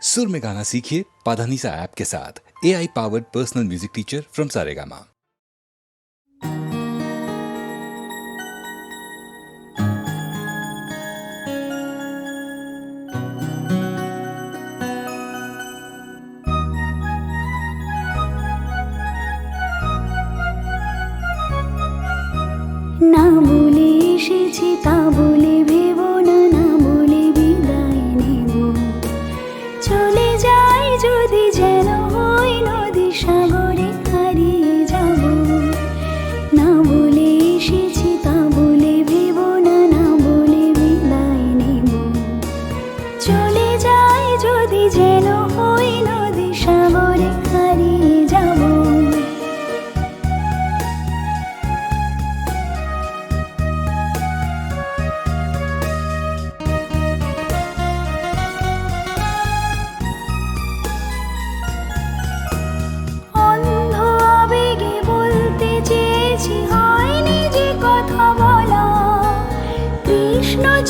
सुर में गाना सीखिए पाधानीसा ऐप के साथ। AI powered personal music teacher from Saregama. না বলে এসেছি তা বলে ভেবো না, না বলে বিদায় নেব। চলে যাই যদি যেন হই নদী সাগরে হারিয়ে যাব। না বলে এসেছি তা বলে ভেবো না, না বলে বিদায় নেব। চলে যাই যদি যেন হই নদী সাগরে হারিয়ে যাব।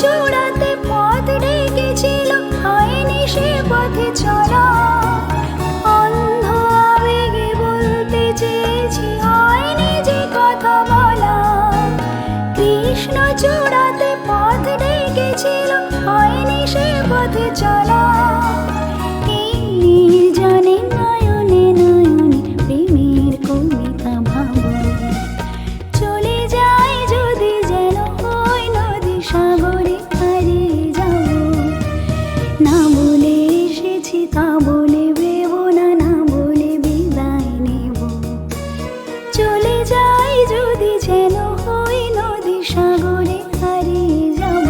চূড়াতে পথ ডেকেছিল, হয়নি সে পথে চলা। অন্ধ আবেগে বলতে চেয়েছি, হয়নি যে কথা বলা। কৃষ্ণ চূড়াতে পথ ডেকেছিল, হয়নি সে পথে চলা। এই নির্জনে নয়নে নয়নে প্রেমের কবিতা ভাবো। চলে যাই যদি যেন হই নদী সাগরে হারিয়ে যাব। না বলে এসেছি তা বলে ভেবো না, না বলে বিদায় নেব। চলে যাই যদি যেন হই নদী সাগরে হারিয়ে যাব।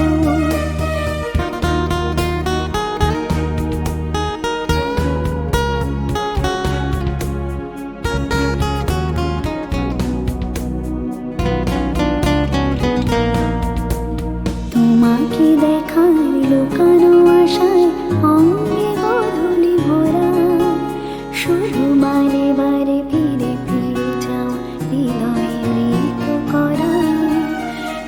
তোমাকে দেখার লুকানো আশায় অঙ্গে গোধূলি ভরা। শুধু বারে বারে ফিরে ফিরে যাওয়া হৃদয়ে মৃত করা।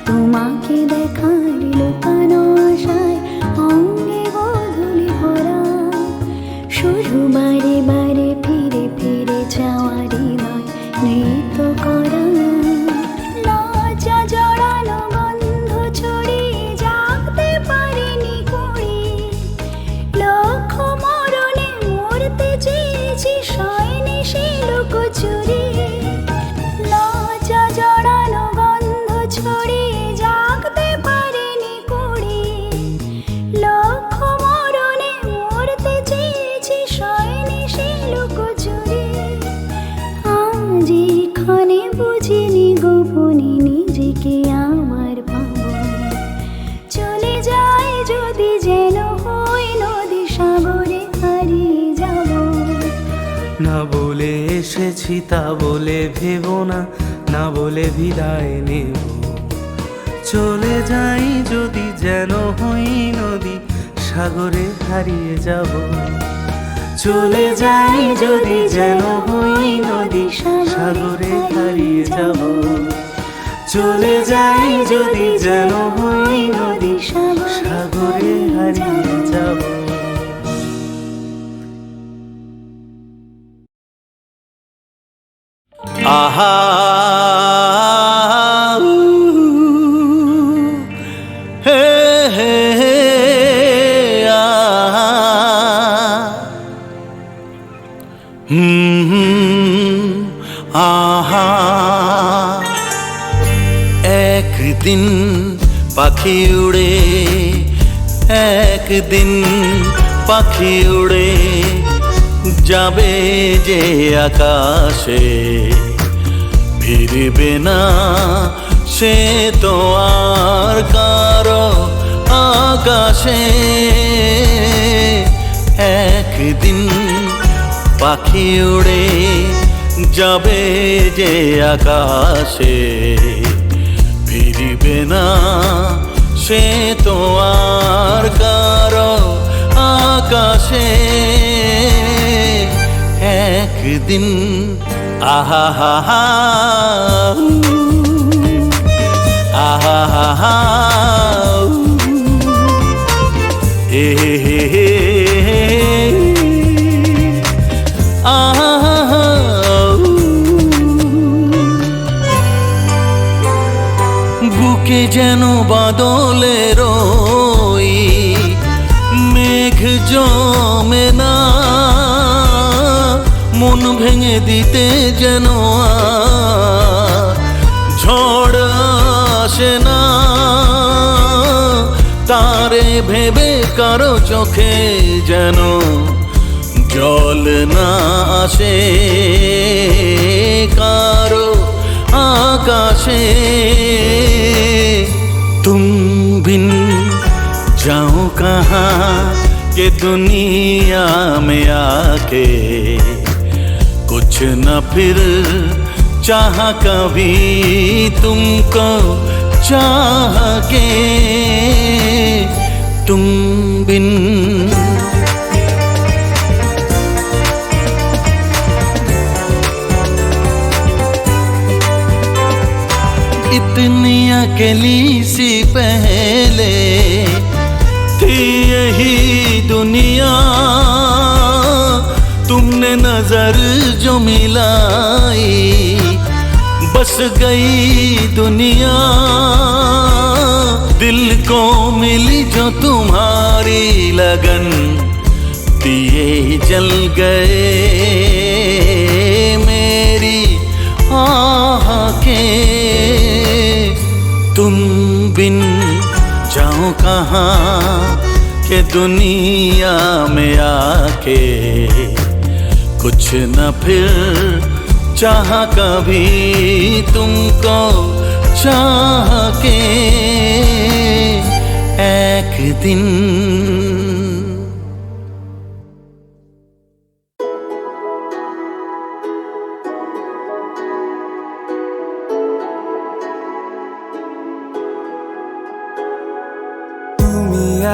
তোমাকে দেখার লুকানো আশায় অঙ্গে গোধূলি ভরা। শুধু বারে বারে ফিরে ফিরে যাওয়া হৃদয় মৃত করা। লজ্জা জড়ানো গন্ধ ছড়িয়ে জাগতে পারিনি কুড়ি। লক্ষ মরণে মরতে চেয়েছি, সয়নি সে লুকোচুরি। লজ্জা জড়ানো গন্ধ ছড়িয়ে জাগতে পারিনি কুড়ি। লক্ষ মরণে মরতে চেয়েছি, সয়নি সে লুকোচুরি। আজ এখানে বুঝিনি গোপনে নিজেকে আমার পাবো। চলে যাই যদি যেন হই নদী সাগরে হারিয়ে যাব। না বলে এসেছি তা বলে ভেবো না, না বলে বিদায় নেব। চলে যাই যদি যেন হই নদী সাগরে হারিয়ে যাব। চলে যাই যদি যেন হই নদী সাগরে হারিয়ে যাব। চলে যাই যদি যেন হই নদী সাগরে হারিয়ে যাব। আহা হে হে হে আহা আহা। একদিন পাখি উড়ে, একদিন পাখি উড়ে যাবে যে আকাশে। ফিরবে না সে তো আর কারো আকাশে। একদিন পাখি উড়ে যাবে যে আকাশে। ফিরবে না সে তো আর কারো আকাশে। একদিন আহা হা হা আহা হা হা হে হে হে হে বাদলের ওই মেঘ জমে না, মন ভেঙে দিতে যেন আর ঝড় আসে না। তারে ভেবে কারো চোখে যেন জল না আসে, কারো आकाशे तुम बिन जाओ कहाँ के दुनिया में आके, कुछ न फिर चाह कभी तुमको चाह के तुम बिन। इतनी अकेली सी पहले थी यही दुनिया, तुमने नजर जो मिलाई बस गई दुनिया। दिल को मिली जो तुम्हारी लगन, दिए जल गए मेरी आह के। तुम बिन जाओ कहाँ के दुनिया में आके, कुछ न फिर चाह कभी तुमको चाह के एक दिन।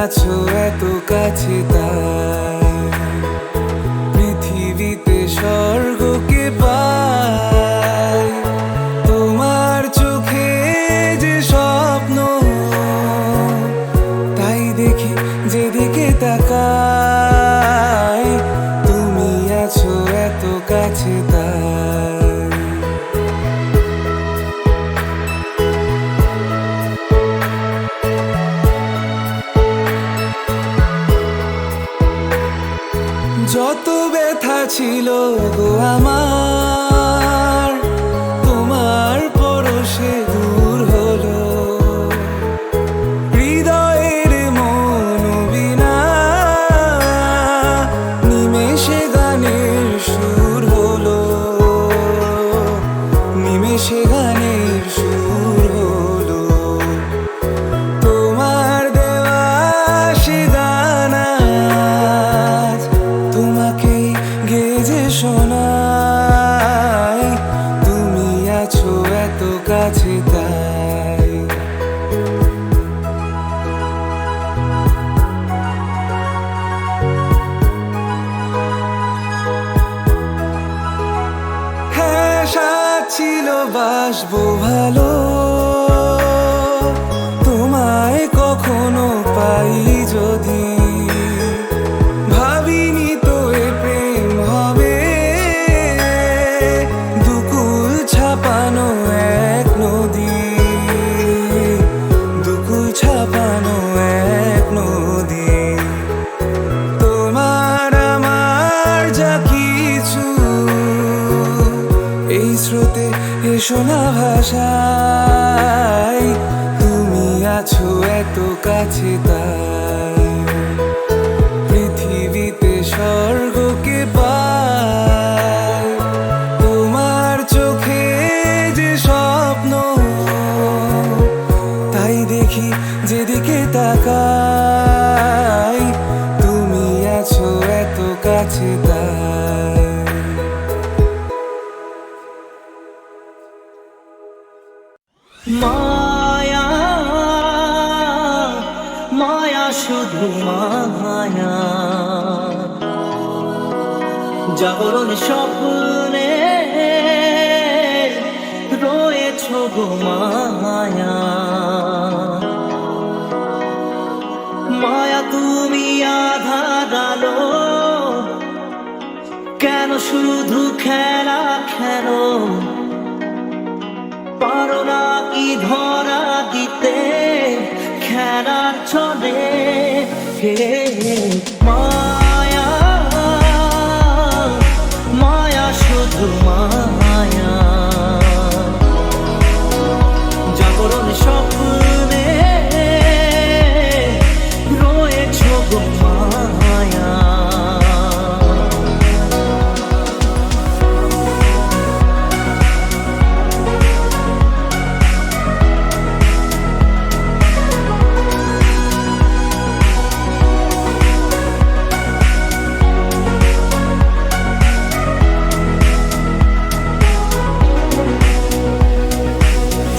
আছো এত কাছে তাই পৃথিবীতে স্বর্গকে পাই, তোমার চোখে যে স্বপ্ন তাই দেখি যেদিকে তাকাই। তুমি আছো এত কাছে তাই যত ব্যথা ছিল গো আমার, তোমার পরশে দূর হলো। হৃদয়ের মন বিনা নিমেষে গানের সুর হলো, নিমেষে গানের সুর হলো। তোমার দেওয়া সে গান আজ তোমাকেই গেজে শোনাই। তুমি আছো এত কাছে তাই হ্যাঁ, সাথ ছিল বাসবো ভালো, তোমায় কখনো পাই যদি। ভাবিনি তো এ প্রেম হবে, দুকুল ছাপানো এক নদী, দুকুল ছাপানো এক নদী। তোমার আমার যা কিছু এই স্রোতে এসো না ভাষায়। তুমি আছো এত কাছে তাই পৃথিবীতে স্বর্গকে পাই। তোমার চোখে যে স্বপ্ন তাই দেখি যেদিকে তাকাই। তুমি আছো এত কাছে তাই মায়া মায়া শুধু মায়া, জাগরণ স্বপ্নে রয়েছ গো মায়া। মায়া তুমি আধার আলো, কেন শুধু খেলা খেলো, পারো না কি ধরা দিতে ছলে হে মায়া মায়া শুধু মায়া জাগরণ স্বপ্নে রয়েছ গো মায়া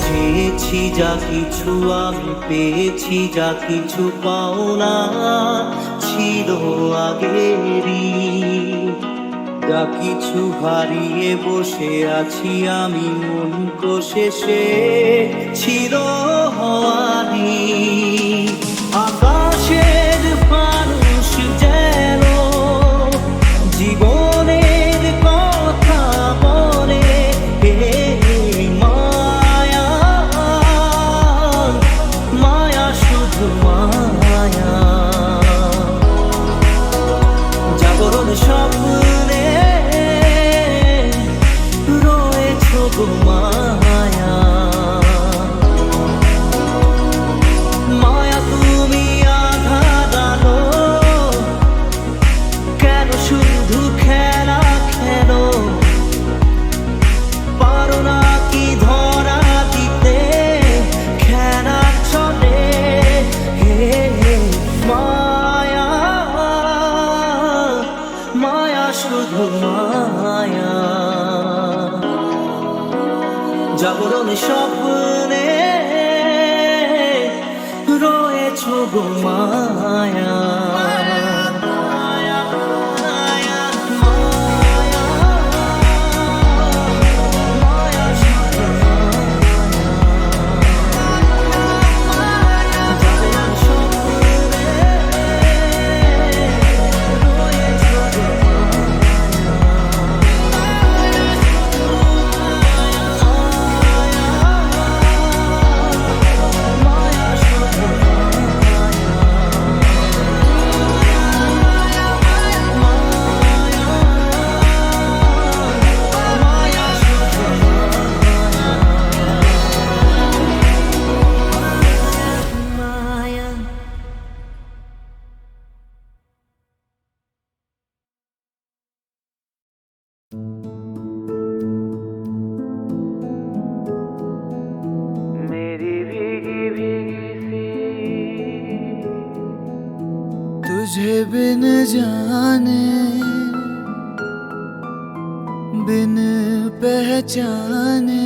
পেয়েছি যা কিছু আমি পেয়েছি যা কিছু পাওনা ছিল আগেরই যা কিছু হারিয়ে বসে আছি আমি মন কোষে ছিল হওয়ারি আকাশের মানুষ যেন জীবনের কথা বলে হে মায়া মায়া শুধু মায়া জাগরণ স্বপ্নে রয়েছ গো মায়া মায়া তুমি আধার আলো কেন শুধু খেলা খেলো পারো না কি ধরা দিতে খেলা চলে হে মায়া মায়া শুধু মায়া জাগরণ স্বপ্নে রয়েছ গো মায়া तुझे बिन जाने बिन पहचाने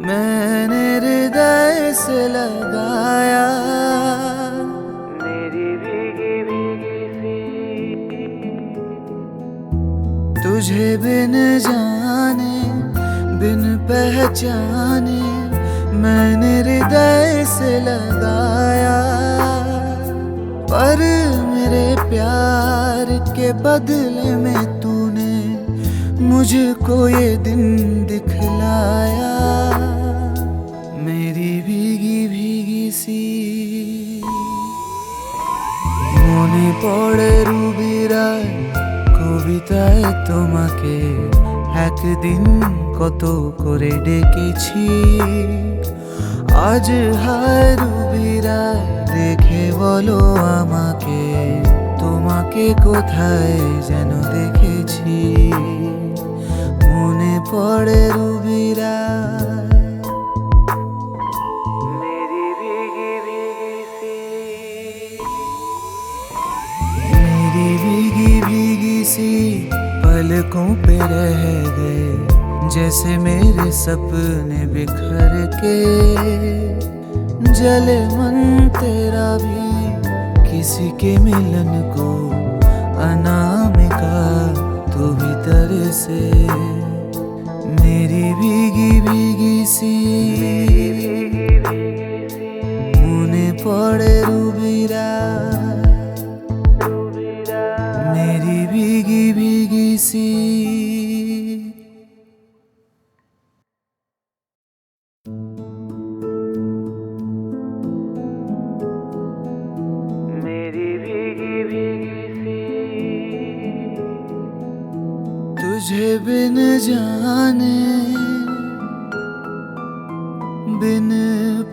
मैंने हृदय से लगाया मेरी भीगी भीगी सी तुझे बिन जाने बिन पहचाने मैंने हृदय से लगाया पर मेरे प्यार के बदले में तूने मुझको ये दिन दिखलाया मेरी भीगी भीगी सी মনে পড়ে রুবিরায় কবিতায় তোমাকে একদিন কত করে ডেকেছি আজ হায় রুবিরায় দেখে বলো আমাকে তোমাকে কোথায় যেন দেখেছি মনে পড়ে রুবিরায় मेरी भीगी भीगी सी मेरी भीगी भीगी सी पलकों पे रह गए जैसे मेरे सपने बिखर के जले मन तेरा भी किसी के मिलन को अनामिका तू भीतर से मेरी भीगी भीगी सी মনে পড়ে রুবিরা मेरी भीगी भीगी सी तुझे बिन जाने बिन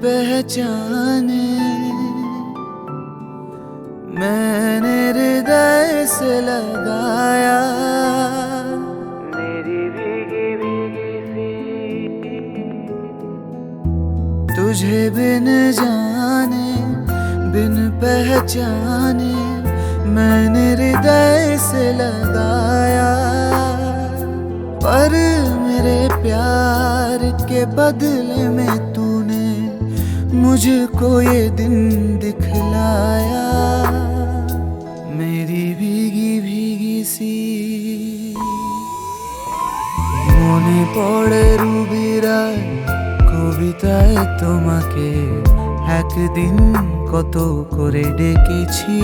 पहचाने मैंने हृदय से लगाया मेरी भीगी भीगी सी। तुझे बिन जाने बिन पहचाने मैंने हृदय से लगाया, पर मेरे प्यार के बदले में तूने मुझको ये दिन दिखलाया। मेरी भीगी भीगी सी মনে পড়ে রুবিরায় কবিতায় তোমাকে একদিন কত করে ডেকেছি।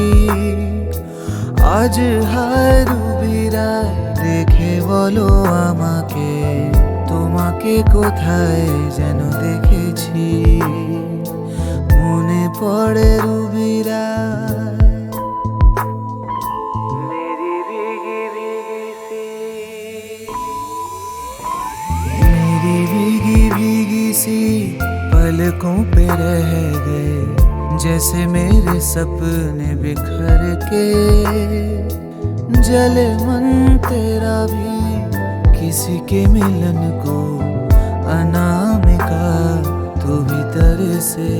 আজ হায় রুবিরায় দেখে বলো আমাকে তোমাকে কোথায় যেন দেখেছি। মনে পড়ে রুবিরায় मेरी भीगी भीगी सी, मेरी भीगी भीगी सी पलकों पे रह गए जैसे मेरे सपने बिखर के। जले मन तेरा भी किसी के मिलन को अनामिका तू भीतर से।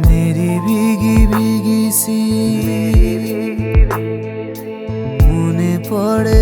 मेरी भीगी भीगी सी মনে পড়ে